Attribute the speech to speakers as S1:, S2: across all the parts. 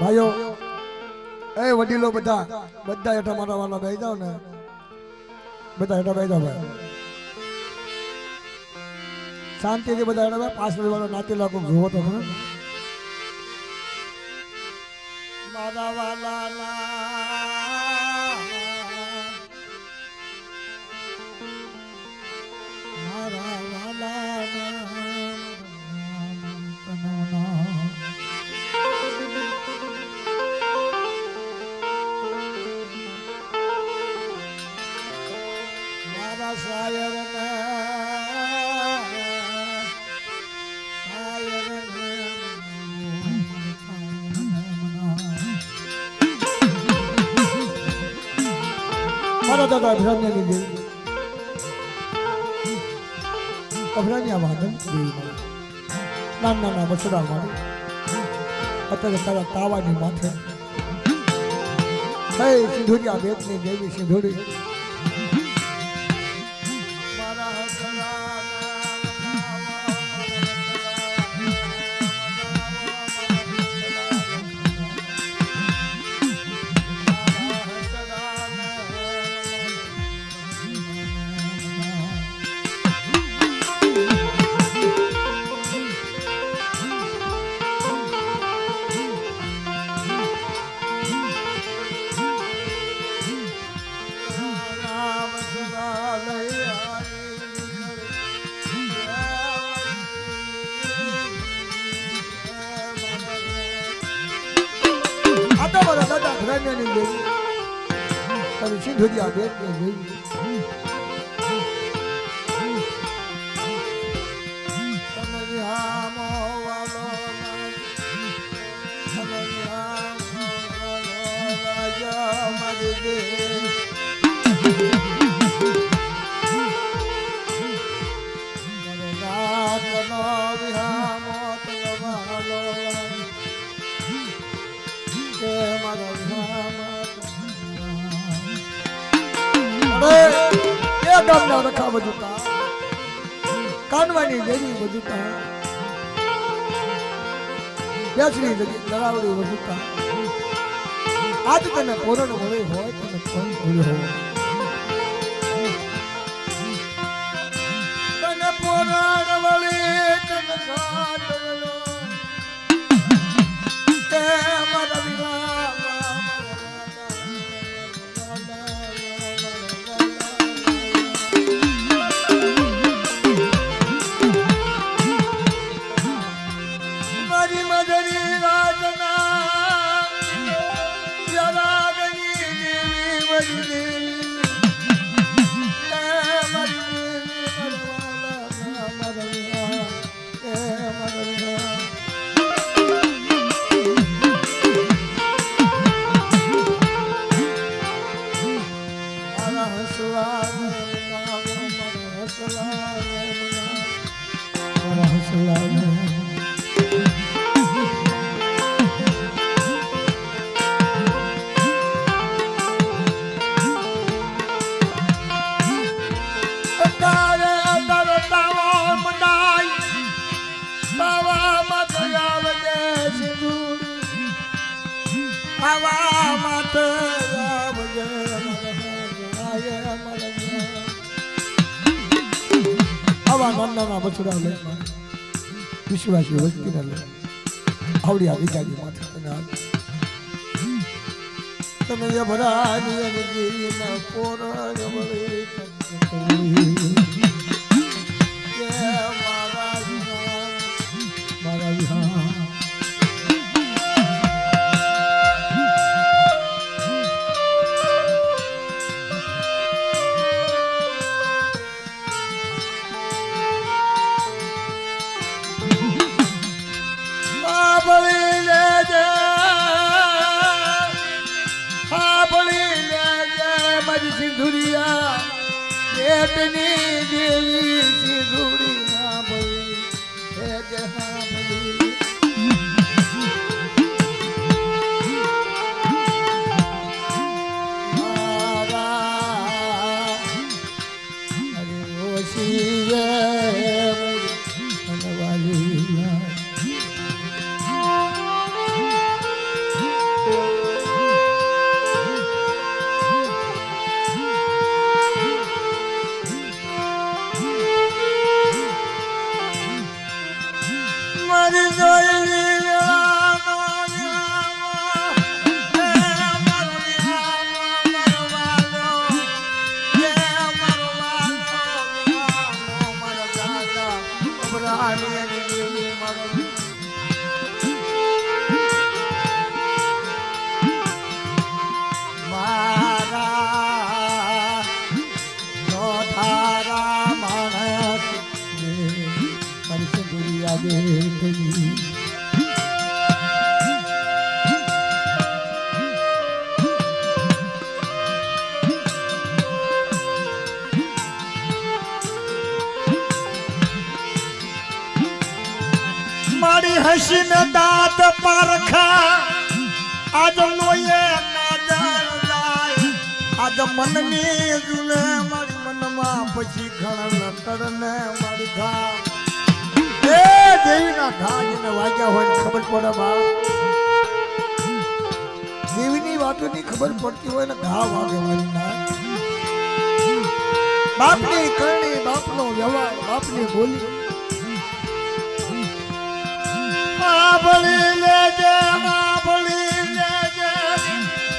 S1: ભાઈઓ એ વડીલો બધા બધા હેઠા મારા વાલા બેસી જાવ ને બધા હેઠા બેસી જાવ ભાઈ શાંતિથી બધા હેઠા પાછળ વાળો નાતી લાગુ જોવો તો ખરો મારા વાલા મારા દાદા અભિરામ્ય ની દેવી અભિરામ્ય વાદન દેવી નાના નાના બસડા મારી અત્યારે તારા તાવાની માથે હે સિંધુરિયા બેટની દેવી સિંધુરી સિંધુરિયા બેટની દેવી ગામના રખા બજુતા કાનવાની દેવી બજુતા બેસરી લડાવડી બજુતા આજ તને પોરણ વળી હોય તને કોણ ભૂલ્યો હોય તને પોરણ વળી તને ઘાટલો તે મારા વિલા નાના બછડા લે વિશ્વાસી વસ્તી ના લે આવડી આવી જાગી માથે તમે ભરાની અંગી ના પોરણ વળી મારા વિહાર સિંધુરિયા બેટની દેવી સિંધુરિયા ભઈ હે જહા ભઈ મારા અરે ઓશીએ મનવાલી મારી જોયેલી મારી હસીને દાંત પારખા આજ લોયે નજર જાય આજ મનની જુલે મારી મનમાં પછી ઘણા તરને મારી ઘા એ દેવીના ઘા જેને વાગ્યા હોય ખબર પડે બા દેવીની વાતોની ખબર પડતી હોય ને ઘા વાગે મારી ના બાપની કરણી બાપનો વ્યવહાર બાપની બોલી આભળી લેજે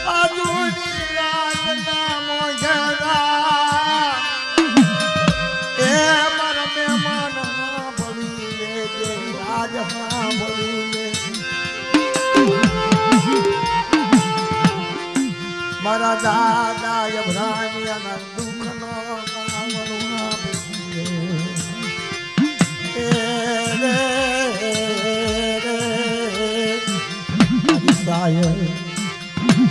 S1: આજુની રાતના મોજરા એ મારા મહેમાન આભળી લેજે રાજ આભળી લેજે મારા દાદા અભરાણિયાના દુઃખનો કાવડું આભળી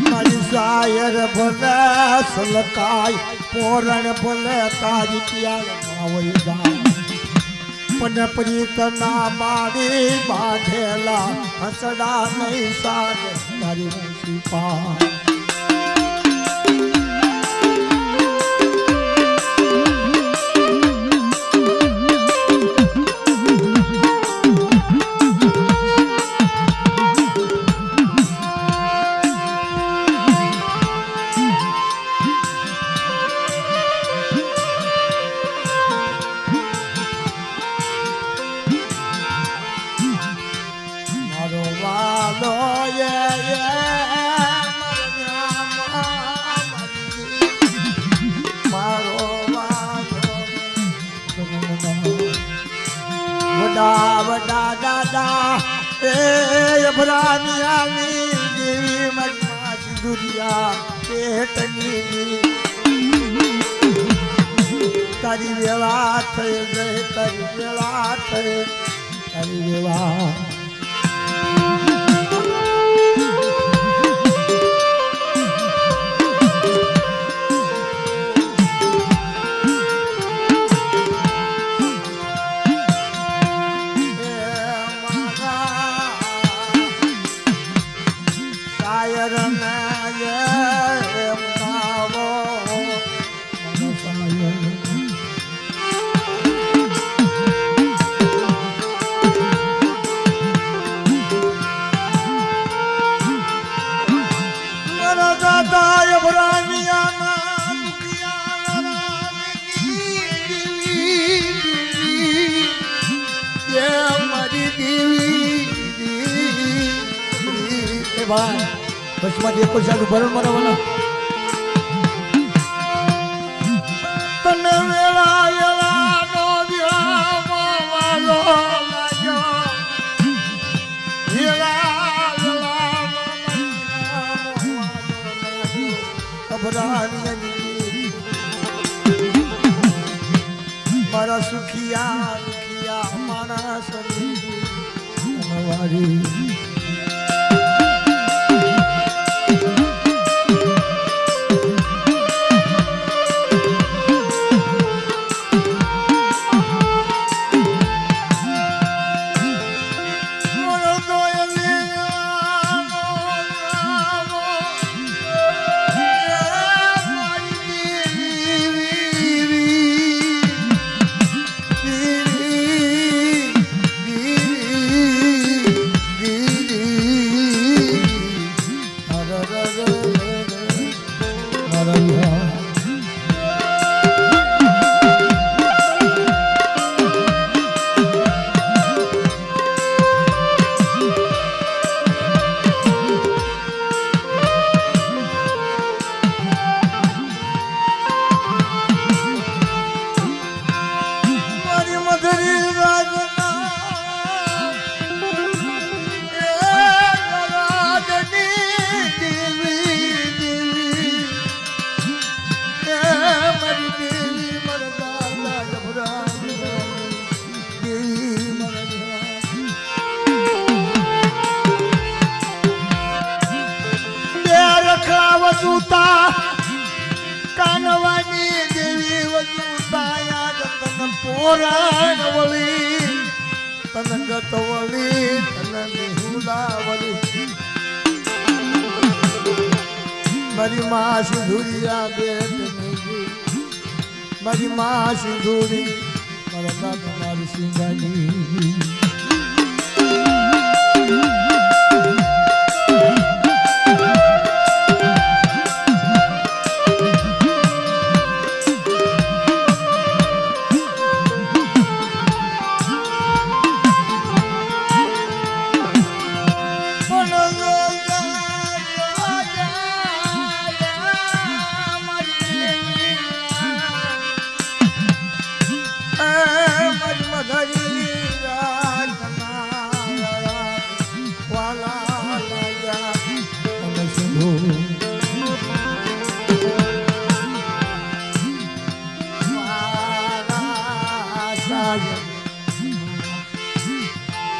S1: મારી શાયર ભલે સલકાય પોરણ ભલે તારી પ્યાર પણ પ્રીતના મારી બાંધેલા હસડા નહીં સાર તારી સિપા વડા દાદા એ અભરાણિયાની દેવી મજમા સિંદુરિયા પેટની તારી વેળા થઈ ગઈ તારી વેળા થઈ તારી વેળા બસ માં એક પૈસા ભરણ મારવાના તને વેળા વેળા નો દિવાલો લાગ્યો વેળા વેળા અભરાણિયાની મારા સુખિયા સુખિયા માણસ વારી બે રખા વજુતા કાનવાની દેવી વજુતા યાદ તન પોરાણ વળી તન ગત વળી તન નિહુલા વળી મારી માં સિંધુરિયા બેટ મારી માં સિંધુરી મારા દાદા મારી સિંગાની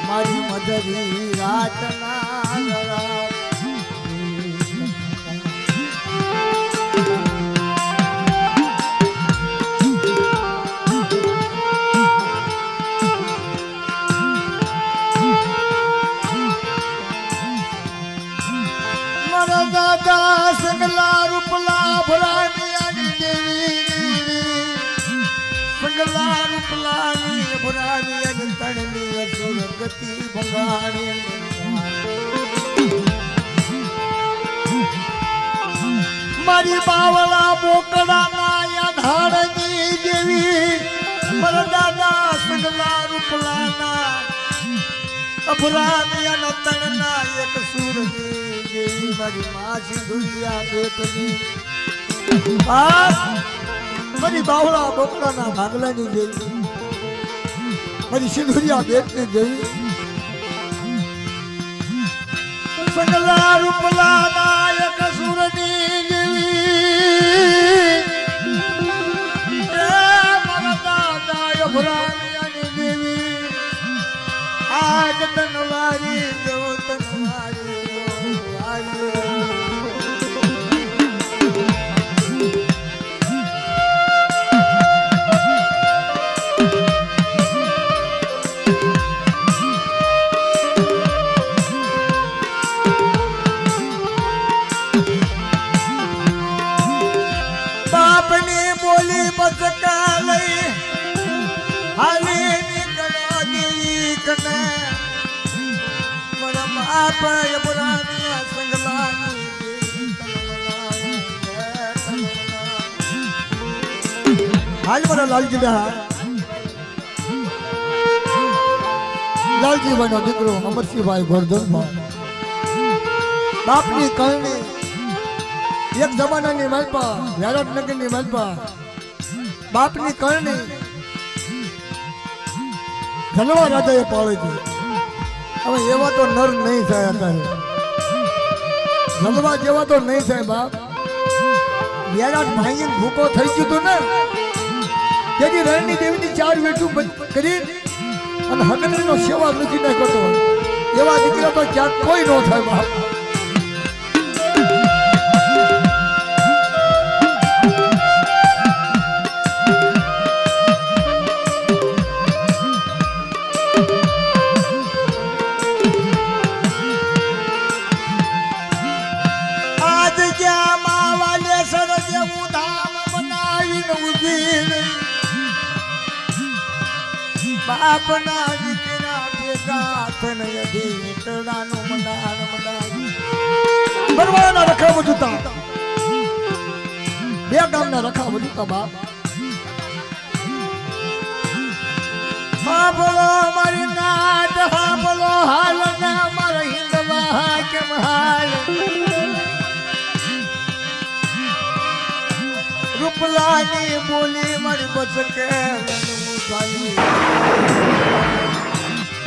S1: મારી મધરી રાતના મારા દાદા સંગલા રૂપલા ભરાની દેવી સંગલા રૂપલાની ભરાની તણની અસુર ગતિ ભંગાણી મારી બાવળા બોકડા ના ધાડની દેવી મારા દાદા સંગલા રૂપલાના અભરાની તણના એક સુરની દેવી મારી માં સિંધુરિયા બેટની મારી બાવળા બોકડાના ભાગલાની દેવી મારી સિંધુરિયા બેટની દેવી સંગલા રૂપલા નાયક સુરની દેવી મારા દાદા અભરાની દેવી આજ તનવારી દેવ તનવારી બાપની બોલી બચકા લઈ હાલી નીકળો દેવી કને મારા બાપ અબરાની સંગલાની હાલ મારા લાલજી લાલજીભાઈનો દીકરો અમરસિંહભાઈ ગોરધનભાઈ બાપની કરણી એક જમાનાની માલપા વ્યારટનગરની માલપા બાપની કરણી ધનવા રાજાએ પાળી હતી. હવે એવા તો નર નહીં થાય અત્યારે ધનવા જેવા તો નહીં થાય બાપ. વ્યારાટ ભાંગીને ભૂકો થઈ ગયું હતું ને તેથી રણની દેવીની 4 વેઠું કરી અને હગનનો સેવા મૂકી નાખ્યો હતો. એવા દીકરા તો ક્યાંક કોઈ ન થાય બાપ. બાપના દીકરા ભેગા થઈને ઢીકડાનું મંડાણ બરવાળાના રખા વજુતા બે ગામના રખા વજુતા બાપ. હા બોલો મારી નાટ, હા બોલો હાલ ના મારા હિંદવા કેમ હાલ. રૂપલાની બોલી મારી બચકે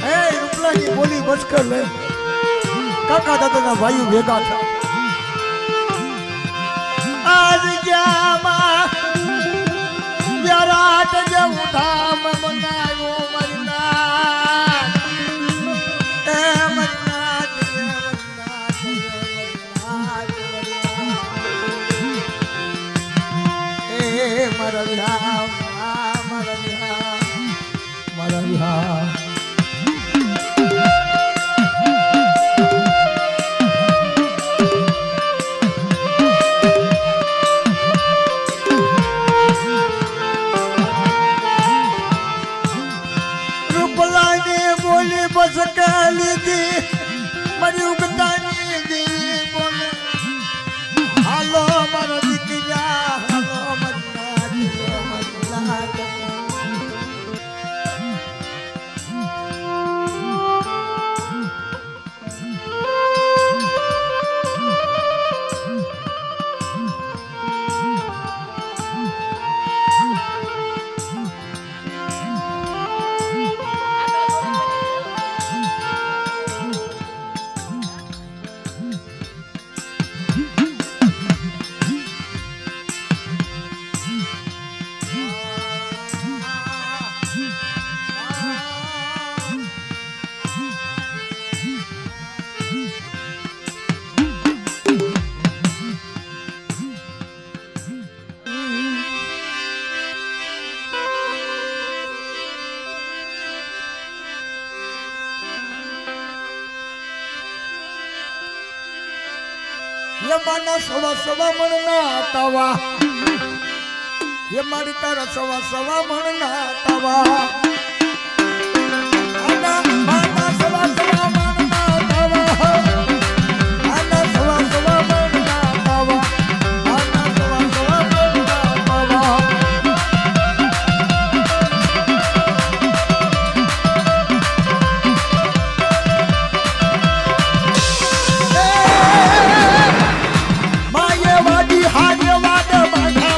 S1: હે રૂપલાની બોલી બચકર લે. કાકા દાદાના ભાઈઓ ભેગા થયા આજ જ્યામાં વ્યારાટ જેવું ધામ બનાવ્યો મારી ના વસકાલી દી મારી ઉગતાની દી બોલે હાલો મારા દીકરા હાલો મરના યમાના સવા સવા મણના તવા ये मारी तारा सवा सवा मणना तवा आना माना सवा सवा मणना तवा आना सवा सवा मणना तवा आना सवा सवा मणना तवा माये वाडी हाजे वाड बाधा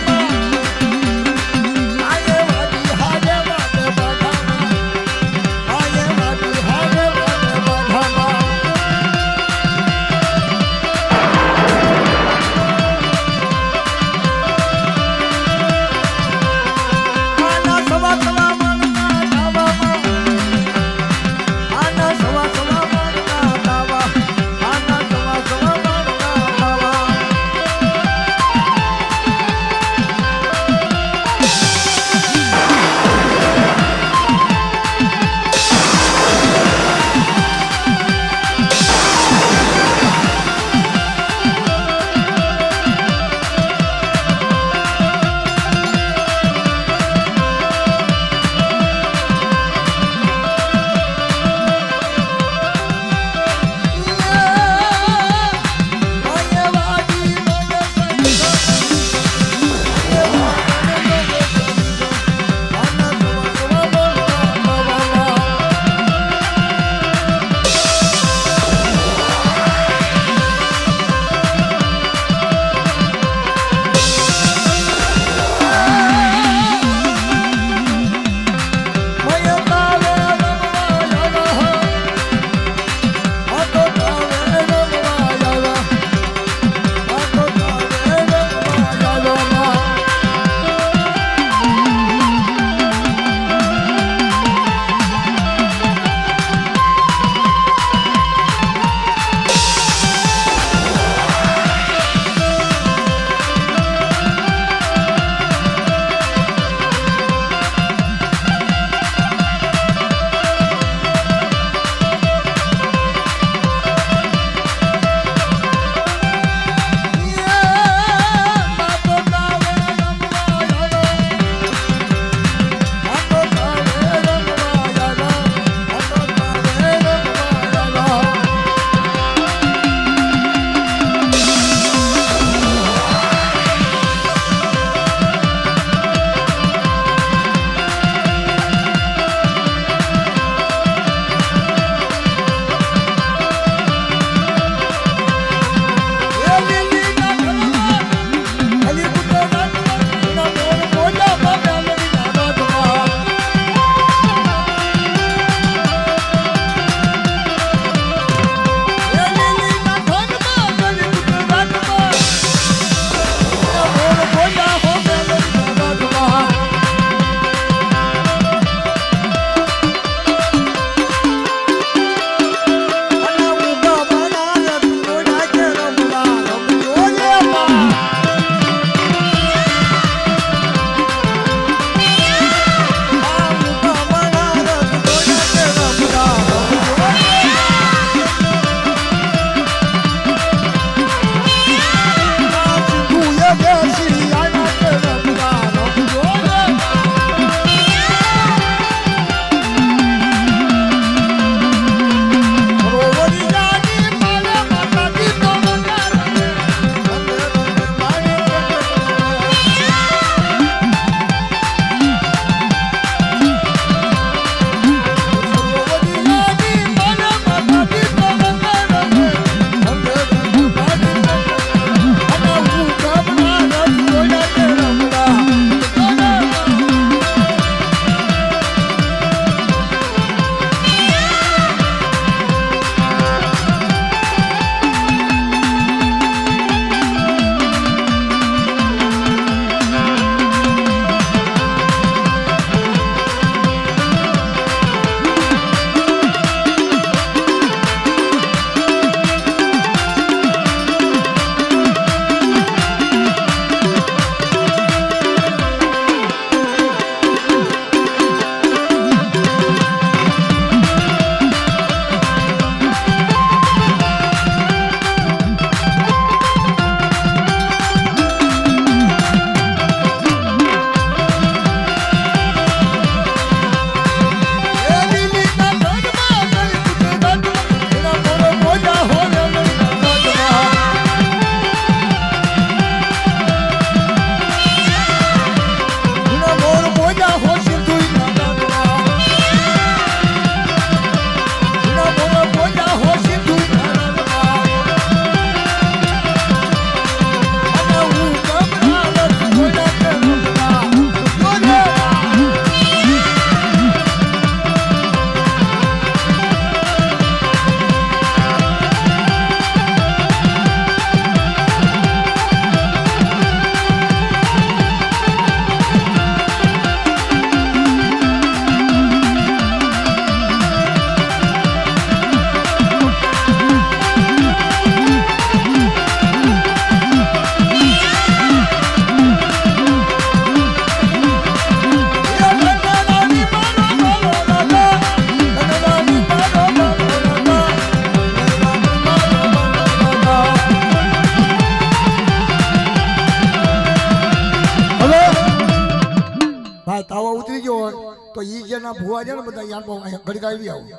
S1: હા તાવા ઉતરી ગયો હોય તો ઈ જેના ભુવા છે ને બધા યાર ઘડી કાઢી આવો